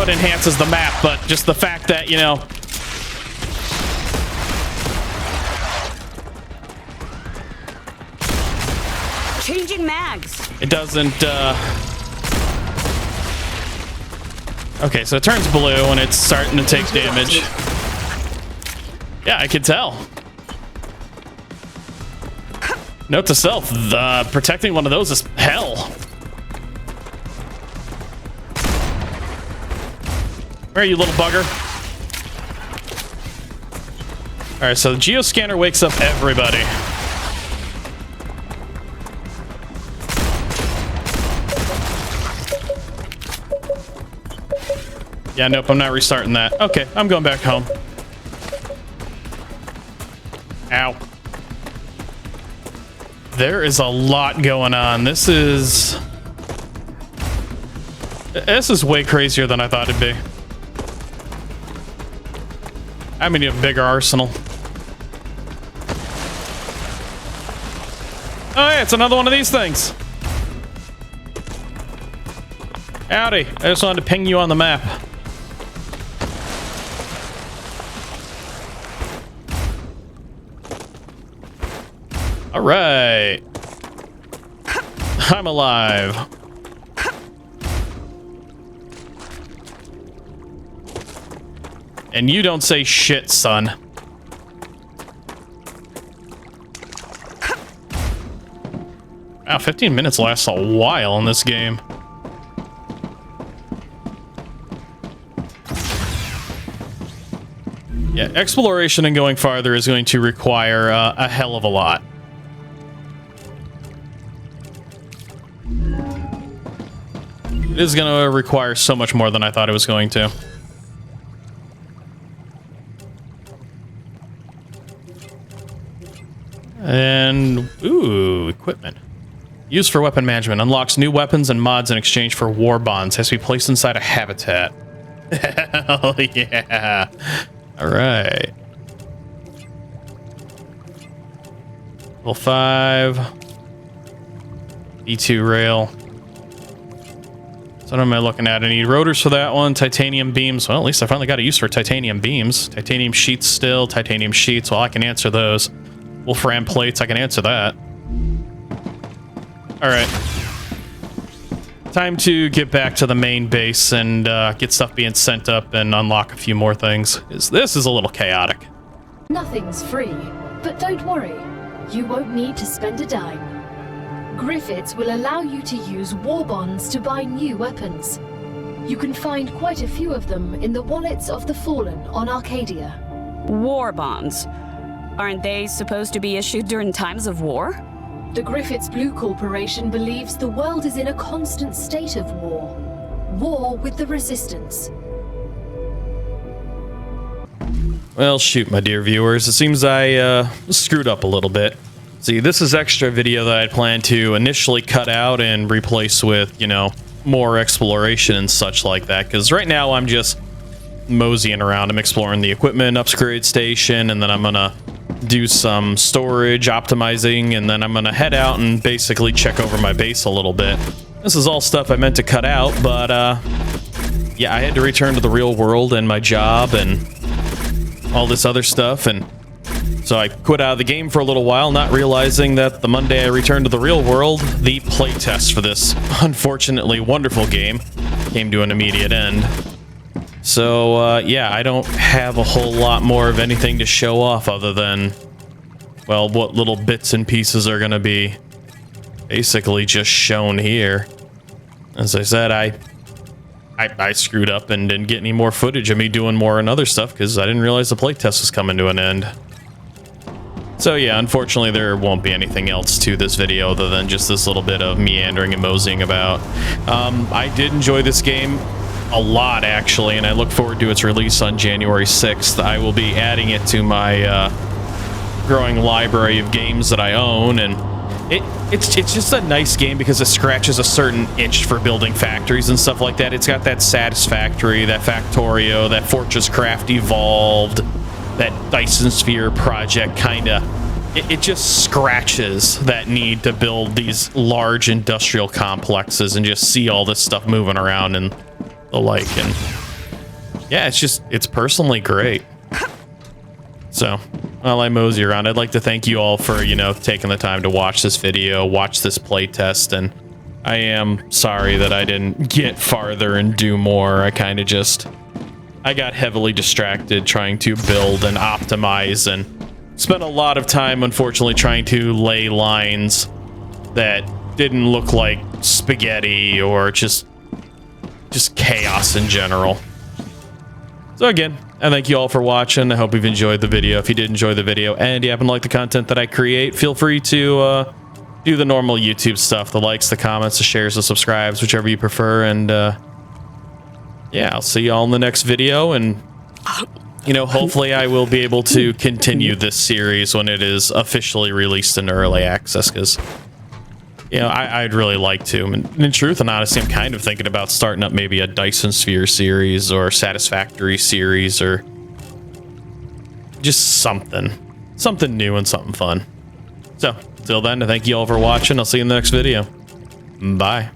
it enhances the map, but just the fact that, you know, Changing mags. It doesn't, Okay, so it turns blue and it's starting to take damage. Yeah, I can tell. Note to self, protecting one of those is hell. Where are you, little bugger? Alright, so the geoscanner wakes up everybody. Yeah, nope, I'm not restarting that. Okay, I'm going back home. Ow. There is a lot going on. This is way crazier than I thought it'd be. I mean, you have a bigger arsenal. Oh, yeah, it's another one of these things. Howdy. I just wanted to ping you on the map. All right. I'm alive. And you don't say shit, son. Wow, 15 minutes lasts a while in this game. Yeah, exploration and going farther is going to require a hell of a lot. It is going to require so much more than I thought it was going to. And, ooh, equipment. Used for weapon management. Unlocks new weapons and mods in exchange for war bonds. Has to be placed inside a habitat. Hell yeah. All right. Level 5. E2 rail. So what am I looking at? I need rotors for that one. Titanium beams. Well, at least I finally got a use for titanium beams. Titanium sheets still. Titanium sheets. Well, I can answer those. Wolfram plates. I can answer that. All right. Time to get back to the main base and get stuff being sent up and unlock a few more things. This is a little chaotic. Nothing's free, but don't worry. You won't need to spend a dime. Griffiths will allow you to use war bonds to buy new weapons. You can find quite a few of them in the wallets of the fallen on Arcadia. War bonds. Aren't they supposed to be issued during times of war? The Griffiths Blue Corporation believes the world is in a constant state of war. War with the Resistance. Well, shoot, my dear viewers. It seems I screwed up a little bit. See, this is extra video that I'd planned to initially cut out and replace with, you know, more exploration and such like that. Because right now I'm just moseying around. I'm exploring the equipment upgrade station, and then I'm gonna do some storage optimizing, and then I'm gonna head out and basically check over my base a little bit. This is all stuff I meant to cut out, but yeah, I had to return to the real world and my job and all this other stuff, and so I quit out of the game for a little while, not realizing that the Monday I returned to the real world, the playtest for this unfortunately wonderful game came to an immediate end. So, yeah, I don't have a whole lot more of anything to show off other than, well, what little bits and pieces are going to be basically just shown here. As I said, I screwed up and didn't get any more footage of me doing more and other stuff because I didn't realize the playtest was coming to an end. So yeah, unfortunately there won't be anything else to this video other than just this little bit of meandering and moseying about. I did enjoy this game a lot, actually, and I look forward to its release on January 6th. I will be adding it to my growing library of games that I own, and it's just a nice game because it scratches a certain itch for building factories and stuff like that. It's got that Satisfactory, that Factorio, that Fortress Craft Evolved, that Dyson Sphere project kind of. It just scratches that need to build these large industrial complexes and just see all this stuff moving around and the like, and yeah, it's personally great. So while I mosey around, I'd like to thank you all for, you know, taking the time to watch this video, watch this playtest, and I am sorry that I didn't get farther and do more. I got heavily distracted trying to build and optimize and spent a lot of time, unfortunately, trying to lay lines that didn't look like spaghetti or just chaos in general. So again, I thank you all for watching. I hope you've enjoyed the video. If you did enjoy the video and you happen to like the content that I create, feel free to do the normal YouTube stuff, the likes, the comments, the shares, the subscribes, whichever you prefer. And yeah, I'll see you all in the next video. And you know, hopefully I will be able to continue this series when it is officially released in early access, because you know, I'd really like to. And in truth and honesty, I'm kind of thinking about starting up maybe a Dyson Sphere series or Satisfactory series or just something new and something fun. So, till then, thank you all for watching. I'll see you in the next video. Bye.